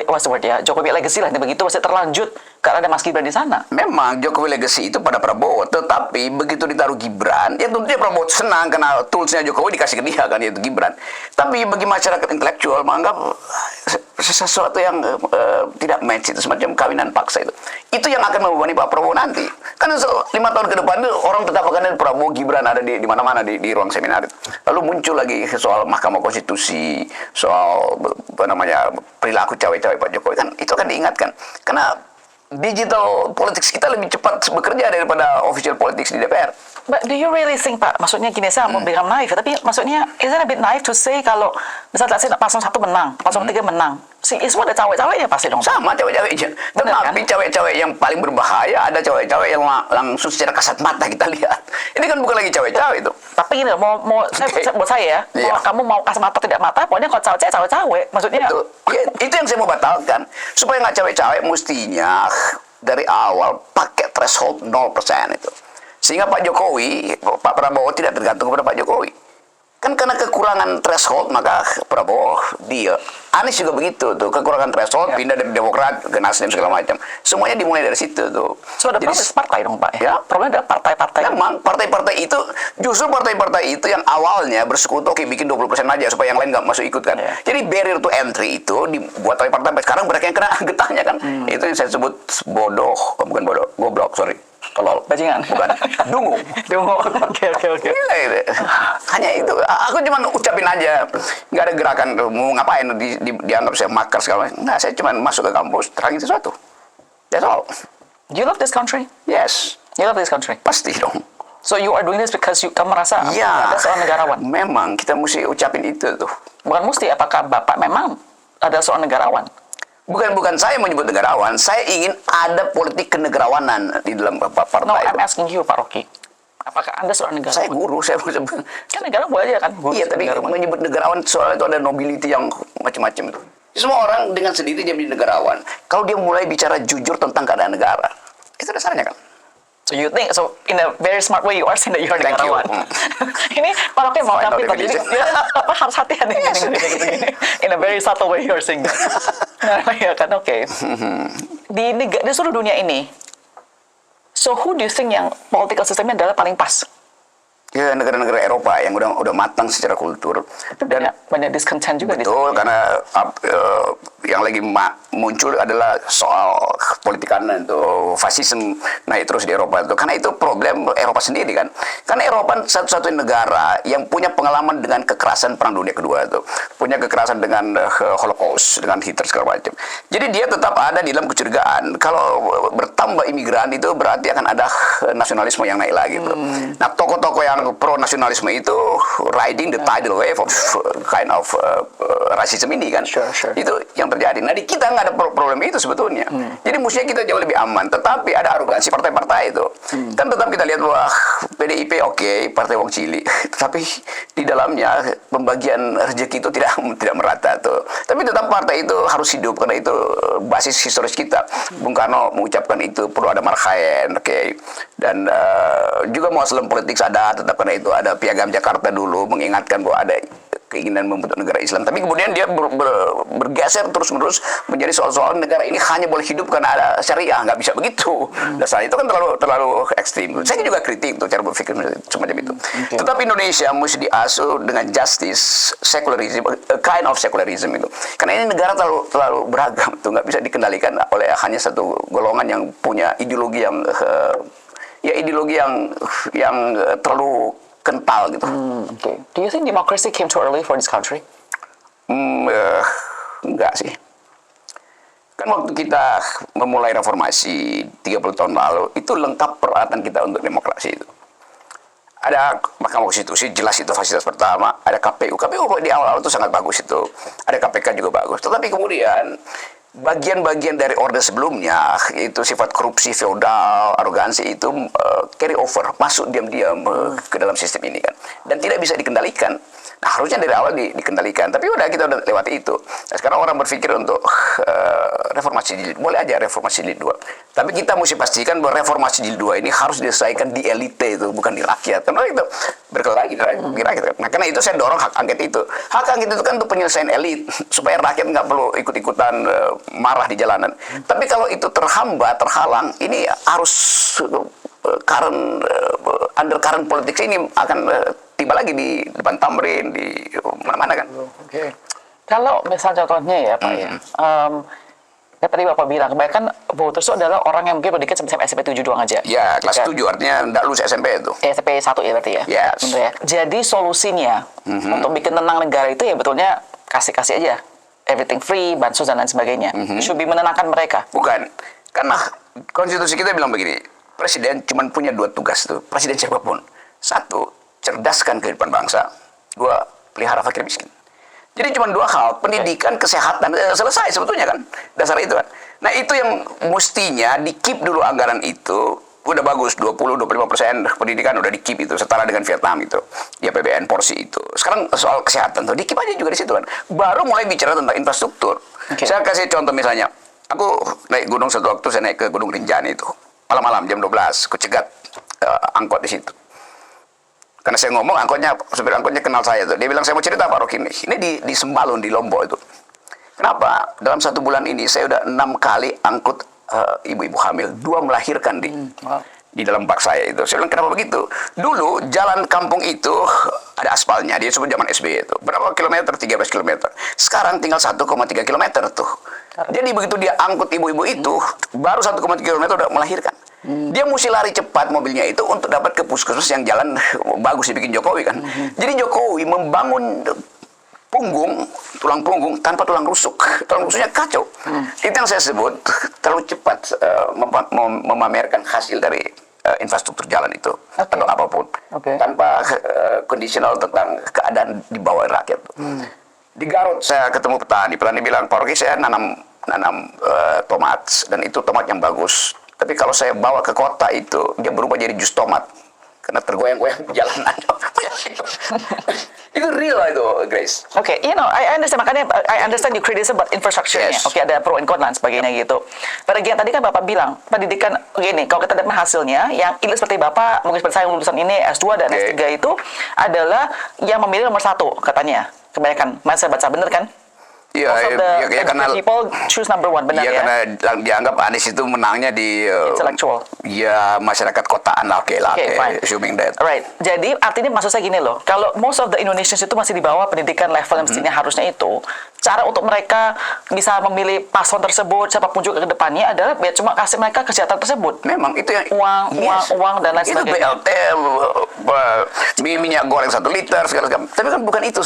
B: what's the word ya, Jokowi legacy lah, begitu masih terlanjut karena ada Mas Gibran di sana.
A: Memang Jokowi legacy itu pada Prabowo, tetapi begitu ditaruh Gibran, ya tentunya Prabowo senang karena toolsnya Jokowi dikasih ke dia kan, yaitu Gibran. Tapi bagi masyarakat intelektual menganggap sesuatu yang tidak match, itu semacam kawinan paksa itu. Itu yang akan membebani Pak Prabowo nanti. Karena 5 tahun ke depan itu orang tetap akan Prabowo Gibran ada di mana-mana di ruang seminar itu. Lalu muncul lagi soal Mahkamah Konstitusi, soal perilaku cawe-cawe Pak Jokowi, kan itu akan diingatkan. Karena digital politics kita lebih cepat bekerja daripada official politics di DPR.
B: But do you really think, Pak, maksudnya gini, saya mau bilang naif, tapi maksudnya, isn't it a bit naive to say kalau misalnya paslon 1 menang, paslon 3 menang, semua ada cawe-cawenya pasti dong.
A: Sama cawe-cawenya. Tetapi cawe-cawe yang paling berbahaya, ada cawe-cawe yang langsung secara kasat mata kita lihat. Ini kan bukan lagi cawe-cawe itu.
B: Tapi gini, buat saya ya, kamu mau kasat mata tidak mata, pokoknya kalau cawe-cawe, maksudnya.
A: Itu yang saya mau batalkan. Supaya nggak cawe-cawe, mestinya dari awal pakai threshold 0% itu. Sehingga Pak Prabowo tidak tergantung kepada Pak Jokowi. Kan karena kekurangan threshold, maka Prabowo dia. Anies juga begitu tuh, kekurangan threshold, pindah dari Demokrat ke Nasdem segala macam. Semuanya dimulai dari situ tuh.
B: So ada proses partai dong Pak
A: ya?
B: Problemnya adalah partai-partai.
A: Memang partai-partai itu, justru partai-partai itu yang awalnya bersekutu, oke bikin 20% aja supaya yang lain nggak masuk ikut kan. Jadi barrier to entry itu dibuat oleh partai, sekarang mereka yang kena getahnya kan. Itu yang saya sebut bodoh, bukan bodoh, goblok, sorry. Tolol.
B: Bajingan.
A: Bukan. Dungu.
B: Oke.
A: Gila itu. Hanya itu. Aku cuma ucapin aja. Nggak ada gerakan mau ngapain dianggap saya makar segala macam. Nah, saya cuma masuk ke kampus terangin sesuatu. That's all.
B: Do you love this country?
A: Yes.
B: You love this country?
A: Pasti dong.
B: So you are doing this because kamu merasa
A: ya,
B: ada seorang negarawan?
A: Memang kita mesti ucapin itu tuh.
B: Bukan mesti. Apakah Bapak memang ada seorang negarawan?
A: Bukan saya menyebut negarawan, saya ingin ada politik kenegarawanan di dalam partai.
B: No, I'm asking you, Pak Rocky. Apakah Anda seorang negarawan?
A: Saya guru, saya mau sebut.
B: Kan negarawan boleh aja kan?
A: Iya, tapi menyebut negarawan soal itu ada nobility yang macam-macam itu. Semua orang dengan sendiri dia menjadi negarawan. Kalau dia mulai bicara jujur tentang keadaan negara, itu dasarnya kan.
B: So you think, so in a very smart way you are saying that you are
A: Thank
B: negarawan. Ini Pak Rocky mau ngambil tadi, harus hati-hati gini. In a very subtle way you are saying that. Nah, ya kan, oke. Di seluruh dunia ini, so who do you think yang political systemnya adalah paling pas?
A: Ya, negara-negara Eropa yang udah matang secara kultur.
B: Dan banyak discontent juga.
A: Betul, karena yang lagi muncul adalah soal politik kanan itu, fasisme naik terus di Eropa itu. Karena itu problem Eropa sendiri kan. Karena Eropa satu-satunya negara yang punya pengalaman dengan kekerasan Perang Dunia Kedua itu. Punya kekerasan dengan Holocaust, dengan Hitler segala macam. Jadi dia tetap ada di dalam kecurigaan. Kalau bertambah imigran itu berarti akan ada nasionalisme yang naik lagi. Nah, tokoh-tokoh yang pro nasionalisme itu riding the tidal wave of kind of rasisme ini kan.
B: Sure.
A: Itu yang terjadi. Nah, di kita nggak ada problem itu sebetulnya. Jadi mestinya kita jauh lebih aman. Tetapi ada arogansi partai-partai itu. Kan tetap kita lihat bahwa PDIP oke, partai wong cilik. Tapi di dalamnya pembagian rezeki itu tidak merata tuh. Tapi tetap partai itu harus hidup karena itu basis historis kita. Bung Karno mengucapkan itu perlu ada marhaen, oke. Dan juga Muslim politik ada, tetap karena itu ada Piagam Jakarta dulu mengingatkan bahwa ada keinginan membentuk negara Islam. Tapi kemudian dia bergeser terus-menerus menjadi soal-soal negara ini hanya boleh hidup karena ada syariah. Nggak bisa begitu. Dasar itu kan terlalu ekstrim. Saya juga kritik tuh cara berpikir semacam itu. Tetapi Indonesia mesti diasuh dengan justice, secularism, a kind of secularism itu. Karena ini negara terlalu beragam tuh, nggak bisa dikendalikan oleh hanya satu golongan yang punya ideologi yang terlalu kental gitu.
B: Okay. Do you think democracy came too early for this country?
A: Enggak sih. Kan waktu kita memulai reformasi 30 tahun lalu, itu lengkap peralatan kita untuk demokrasi itu. ada Mahkamah Konstitusi, jelas itu fasilitas pertama. Ada KPU. KPU di awal-awal itu sangat bagus itu. Ada KPK juga bagus. Tetapi kemudian bagian-bagian dari orde sebelumnya, itu sifat korupsi, feodal, arogansi itu carry over, masuk diam-diam ke dalam sistem ini kan. Dan tidak bisa dikendalikan. Nah, harusnya dari awal dikendalikan, tapi kita udah lewati itu. Nah, sekarang orang berpikir untuk reformasi jilid, boleh aja reformasi jilid 2. Tapi kita mesti pastikan bahwa reformasi jilid 2 ini harus diselesaikan di elite itu, bukan di rakyat. Karena itu berkelahi di rakyat. Nah, karena itu saya dorong hak angket itu. Hak angket itu kan untuk penyelesaian elit, supaya rakyat nggak perlu ikut-ikutan marah di jalanan. Tapi kalau itu terhambat, terhalang, ini harus undercurrent politik ini akan tiba lagi di depan Tamrin, di mana-mana kan.
B: Oke. Kalau misal contohnya ya Pak ya, ya tadi Bapak bilang, kebanyakan voters itu adalah orang yang mungkin pendidikan sampai SMP 7 doang aja.
A: Ya, kelas 7 artinya nggak lulus SMP itu.
B: SMP 1 ya berarti ya?
A: Yes.
B: Betul ya? Jadi solusinya untuk bikin tenang negara itu ya betulnya kasih-kasih aja. Everything free, bansos dan lain sebagainya. Should be menenangkan mereka.
A: Bukan. Karena konstitusi kita bilang begini, presiden cuma punya 2 tugas tuh, presiden siapapun. 1, cerdaskan kehidupan bangsa. 2, pelihara fakir miskin. Jadi cuma 2 hal, pendidikan, kesehatan, selesai sebetulnya kan, dasar itu kan. Nah itu yang mestinya di-keep dulu anggaran itu, udah bagus, 20-25% pendidikan udah di-keep itu, setara dengan Vietnam itu, di APBN porsi itu. Sekarang soal kesehatan tuh, di-keep aja juga di situ kan. Baru mulai bicara tentang infrastruktur. Saya kasih contoh misalnya, aku naik gunung satu waktu, saya naik ke Gunung Rinjani itu, malam-malam jam 12, aku cegat angkot di situ. Karena saya ngomong, supir angkotnya kenal saya tuh. Dia bilang, saya mau cerita Pak Rocky ini. Ini di Sembalun, di Lombok itu. Kenapa? Dalam 1 bulan ini, saya udah 6 kali angkut ibu-ibu hamil. 2 melahirkan di dalam bak saya itu. Saya bilang, kenapa begitu? Dulu, jalan kampung itu ada aspalnya. Dia sebut zaman SBY itu. Berapa kilometer? 13 kilometer. Sekarang tinggal 1,3 kilometer tuh. Jadi begitu dia angkut ibu-ibu itu, baru 1,3 kilometer udah melahirkan. Dia mesti lari cepat mobilnya itu untuk dapat ke puskesmas yang jalan bagus dibikin Jokowi kan. Jadi Jokowi membangun tulang punggung tanpa tulang rusuk. Tulang rusuknya kacau. Itu yang saya sebut terlalu cepat memamerkan hasil dari infrastruktur jalan itu atau apapun. Tanpa kondisional tentang keadaan di bawah rakyat. Di Garut saya ketemu petani bilang, Pak Rocky, saya nanam tomat dan itu tomat yang bagus. Tapi kalau saya bawa ke kota itu, dia berubah jadi jus tomat. Karena tergoyang-goyang jalanan. Itu real itu, Grace.
B: Oke, I understand. Makanya I understand you criticize about infrastructure-nya.
A: Yes.
B: Oke, ada pro and con dan sebagainya gitu. Pada tadi kan Bapak bilang, pendidikan, gini, kalau kita lihat hasilnya, yang ini seperti Bapak, mungkin seperti saya lulusan ini, S2 dan S3 itu, adalah yang memilih nomor 1, katanya. Kebanyakan. Mas saya baca, bener kan?
A: Iya,
B: karena people choose number 1, benar ya?
A: Karena dianggap Anies itu menangnya di
B: intellectual.
A: Ya, masyarakat kotaan lah, oke,
B: fine.
A: Assuming that.
B: Right. Jadi artinya maksud saya gini loh, kalau most of the Indonesians itu masih di bawah pendidikan level yang mestinya harusnya itu, cara untuk mereka bisa memilih paslon tersebut, siapapun juga ke depannya adalah biar cuma kasih mereka kesejahteraan tersebut.
A: Memang itu yang
B: uang dan lain sebagainya.
A: Itu BLT, minyak goreng 1 liter segala. Tapi kan bukan itu.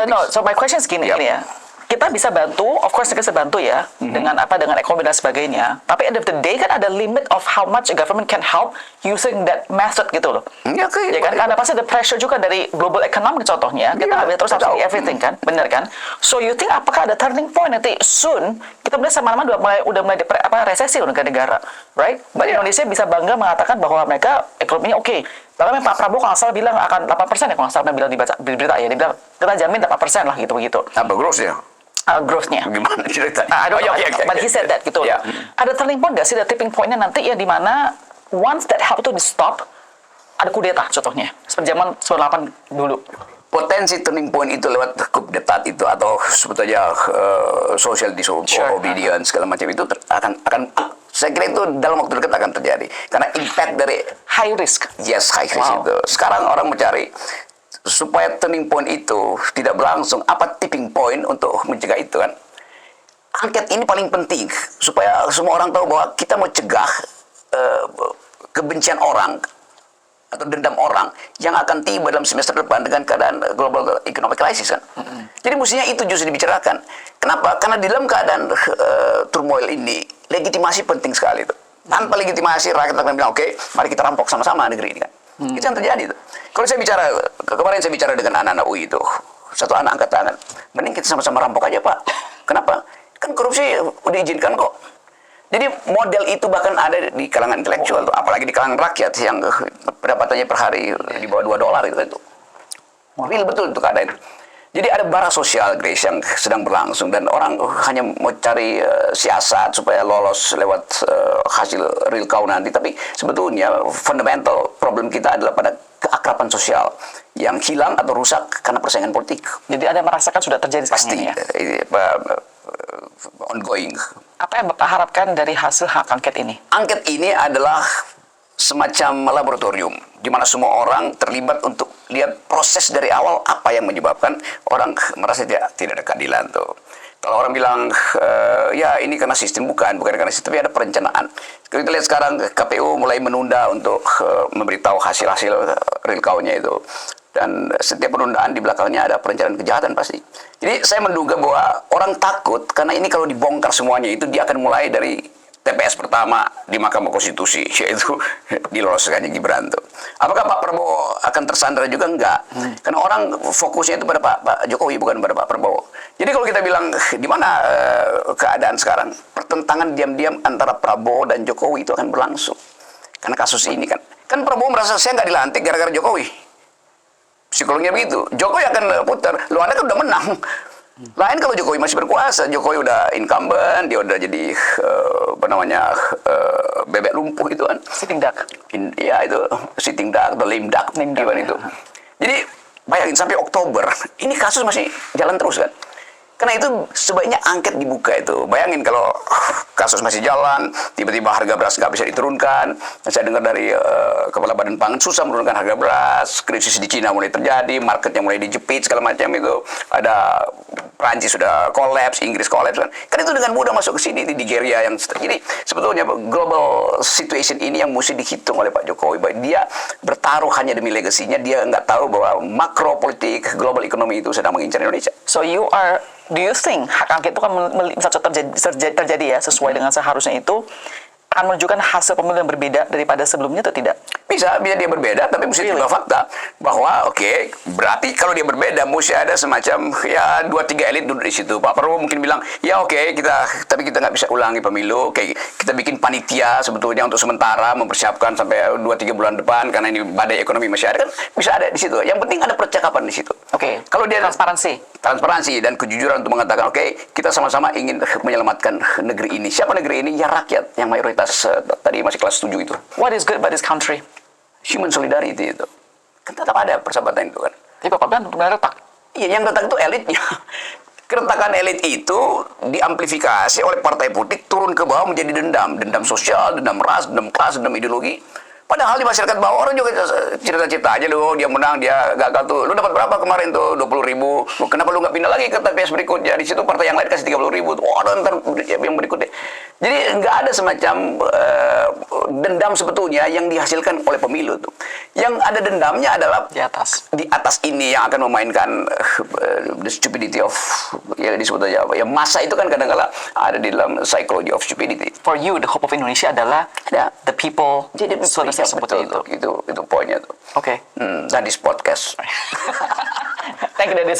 B: No. So my question is gini ya. Kita bisa bantu, of course kita bisa bantu ya, dengan ekonomi dan sebagainya. Tapi at the end of the day kan ada limit of how much a government can help using that method gitu loh. Ya kan? Karena pasti ada pressure juga dari global economy contohnya. Kita nggak bisa terus subsidy everything kan, benar kan? So you think apakah ada turning point nanti soon kita melihat sama-sama udah mulai resesi negara-negara, right? Indonesia bisa bangga mengatakan bahwa mereka ekonominya oke. Bahkan Pak Prabowo kalau nggak salah bilang akan 8% ya, kalau nggak salah bilang di berita ya, dia bilang kita jamin 8% lah gitu begitu.
A: Apa growth-nya?
B: Growth-nya.
A: Gimana cerita?
B: But he said that gitu.
A: Yeah.
B: Ada turning point nggak sih, ada tipping point-nya nanti ya, di mana once that help to be stop, ada kudeta contohnya, seperti zaman 98 dulu.
A: Potensi turning point itu lewat kudeta itu atau sebetulnya social disobedience segala macam itu akan saya kira itu dalam waktu dekat akan terjadi karena impact dari
B: high risk.
A: Yes, high risk itu. Sekarang orang mencari supaya turning point itu tidak berlangsung, apa tipping point untuk mencegah itu kan. Angket ini paling penting supaya semua orang tahu bahwa kita mau cegah kebencian orang atau dendam orang yang akan tiba dalam semester depan dengan keadaan global economic crisis kan. Jadi mestinya itu justru dibicarakan. Kenapa? Karena di dalam keadaan turmoil ini, legitimasi penting sekali itu. Tanpa legitimasi rakyat akan bilang, oke, mari kita rampok sama-sama negeri ini kan. Itu yang terjadi tuh. Kalau saya bicara, kemarin saya bicara dengan anak-anak UI itu, satu anak angkat tangan, mending kita sama-sama rampok aja Pak. Kenapa? Kan korupsi udah diizinkan kok. Jadi model itu bahkan ada di kalangan intelektual tuh, apalagi di kalangan rakyat yang pendapatannya per hari di bawah $2 itu. Real betul itu keadaan. Jadi ada bara sosial, Grace, yang sedang berlangsung dan orang hanya mau cari siasat supaya lolos lewat hasil real count nanti. Tapi sebetulnya fundamental problem kita adalah pada keakraban sosial yang hilang atau rusak karena persaingan politik.
B: Jadi Anda merasakan sudah terjadi
A: Pasti
B: sekarang ini ya?
A: Ongoing.
B: Apa yang Bapak harapkan dari hasil hak angket ini?
A: Angket ini adalah semacam laboratorium di mana semua orang terlibat untuk lihat proses dari awal apa yang menyebabkan orang merasa tidak ada keadilan tuh. Kalau orang bilang ya ini karena sistem, bukan karena sistem, tapi ada perencanaan. Kalau kita lihat sekarang KPU mulai menunda untuk memberitahu hasil-hasil real count-nya itu. Dan setiap penundaan di belakangnya ada perencanaan kejahatan pasti. Jadi saya menduga bahwa orang takut karena ini kalau dibongkar semuanya itu dia akan mulai dari TPS pertama di Mahkamah Konstitusi, yaitu diloloskannya Gibran tuh. Apakah Pak Prabowo akan tersandra juga? Enggak. Karena orang fokusnya itu pada Pak Jokowi, bukan pada Pak Prabowo. Jadi kalau kita bilang di mana keadaan sekarang, pertentangan diam-diam antara Prabowo dan Jokowi itu akan berlangsung. Karena kasus ini kan Prabowo merasa saya nggak dilantik gara-gara Jokowi. Psikologinya begitu. Jokowi akan putar. Lu Anda kan udah menang. Lain kalau Jokowi masih berkuasa, Jokowi udah incumbent, dia udah jadi bebek lumpuh itu kan.
B: Sitting duck.
A: Ya itu sitting duck atau lame duck, gimana itu. Jadi bayangin sampai Oktober, ini kasus masih jalan terus kan. Karena itu sebaiknya angket dibuka itu. Bayangin kalau kasus masih jalan, tiba-tiba harga beras nggak bisa diturunkan. Saya dengar dari Kepala Badan Pangan susah menurunkan harga beras. Krisis di Cina mulai terjadi, marketnya mulai dijepit segala macam itu. Ada Prancis sudah kolaps, Inggris kolaps kan. Kan itu dengan mudah masuk ke sini di Nigeria yang jadi sebetulnya global situation ini yang mesti dihitung oleh Pak Jokowi. Bahwa dia bertaruh hanya demi legasinya, dia nggak tahu bahwa makro politik global ekonomi itu sedang mengincar Indonesia.
B: So do you think hak angket itu kan bisa terjadi ya sesuai dengan seharusnya itu akan menunjukkan hasil pemilu yang berbeda daripada sebelumnya atau tidak?
A: Bisa dia berbeda, tapi mesti juga fakta bahwa berarti kalau dia berbeda mesti ada semacam ya 2-3 elit duduk di situ. Pak Prabowo mungkin bilang ya tapi kita nggak bisa ulangi pemilu. Kita bikin panitia sebetulnya untuk sementara mempersiapkan sampai 2-3 bulan depan karena ini badai ekonomi masih ada kan, bisa ada di situ. Yang penting ada percakapan di situ. Kalau dia transparansi dan kejujuran untuk mengatakan kita sama-sama ingin menyelamatkan negeri ini. Siapa negeri ini? Ya rakyat yang mayoritas tadi masih kelas 7 itu.
B: What is good about this country?
A: Human solidarity itu. Kan tetap ada persahabatan itu kan.
B: Tapi Bapak bilang benar retak.
A: Iya, yang retak itu elitnya. Keretakan elit itu diamplifikasi oleh partai politik turun ke bawah menjadi dendam. Dendam sosial, dendam ras, dendam kelas, dendam ideologi. Padahal di masyarakat bawah orang juga cerita-cerita aja loh, dia menang, dia gagal tuh. Lu dapat berapa kemarin tuh? 20.000. Kenapa lu nggak pindah lagi ke TPS berikutnya? Di situ partai yang lain kasih 30.000. Wah, ntar yang berikutnya. Jadi nggak ada semacam dendam sebetulnya yang dihasilkan oleh pemilu tuh. Yang ada dendamnya adalah di atas ini yang akan memainkan the stupidity of ya disebut aja apa ya, masa itu kan kadang-kala ada di dalam psychology of stupidity.
B: For you, the hope of Indonesia adalah the people.
A: Jadi
B: seperti
A: itu poinnya tuh.
B: Oke.
A: Tadi podcast.
B: Thank you, Dede.